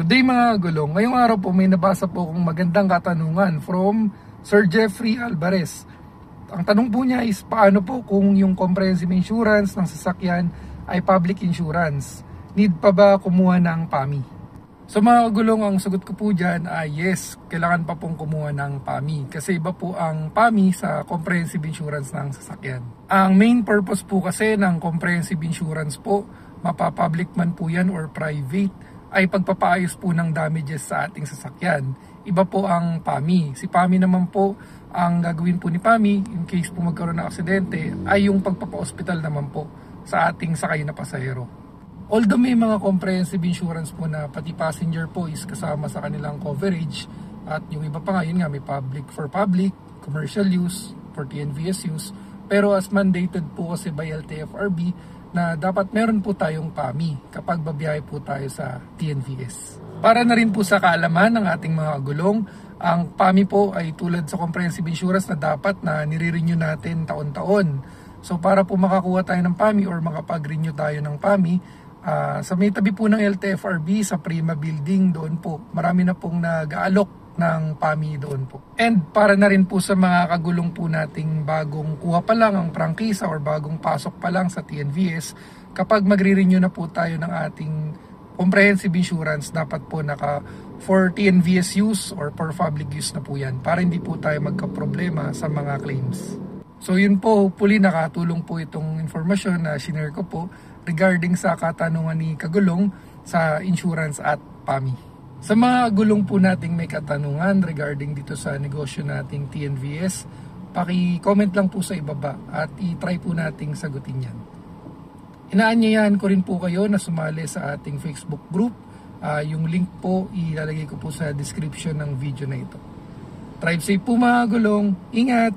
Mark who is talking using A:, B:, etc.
A: Good day mga gulong. Ngayong araw po may nabasa po akong magandang katanungan from Sir Jeffrey Alvarez. Ang tanong po niya is paano po kung yung comprehensive insurance ng sasakyan ay public insurance? Need pa ba kumuha ng PAMI? So mga gulong, ang sagot ko po dyan ay yes, kailangan pa pong kumuha ng PAMI. Kasi iba po ang PAMI sa comprehensive insurance ng sasakyan. Ang main purpose po kasi ng comprehensive insurance po, mapapublic man po yan or private, ay pagpapaayos po ng damages sa ating sasakyan. Iba po ang PAMI. Si PAMI naman po, ang gagawin po ni PAMI in case po magkaroon ng aksidente ay yung pagpapa-hospital naman po sa ating sakay na pasahero. Although may mga comprehensive insurance po na pati passenger po is kasama sa kanilang coverage at yung iba pa nga yun nga may public for public, commercial use, for TNVS use, pero as mandated po kasi by LTFRB na dapat meron po tayong PAMI kapag babiyahe po tayo sa TNVS. Para na rin po sa kaalaman ng ating mga gulong, ang PAMI po ay tulad sa comprehensive insurance na dapat na nire-renew natin taon-taon. So para po makakuha tayo ng PAMI or makapag-renew tayo ng PAMI, sa may tabi po ng LTFRB sa Prima Building doon po, marami na pong nag-aalok ng PAMI doon po. And para na rin po sa mga kagulong po nating bagong kuha pa lang ang prangkisa or bagong pasok pa lang sa TNVS, kapag magre-renew na po tayo ng ating comprehensive insurance, dapat po naka for TNVS use or for public use na po yan para hindi po tayo magka-problema sa mga claims. So yun po, hopefully nakatulong po itong informasyon na shinare ko po regarding sa katanungan ni Kagulong sa insurance at PAMI. Sa mga gulong po nating may katanungan regarding dito sa negosyo nating TNVS, paki-comment lang po sa ibaba at i-try po nating sagutin yan. Inaanyayahan ko rin po kayo na sumali sa ating Facebook group. Yung link po ilalagay ko po sa description ng video na ito. Drive safe po mga gulong, ingat!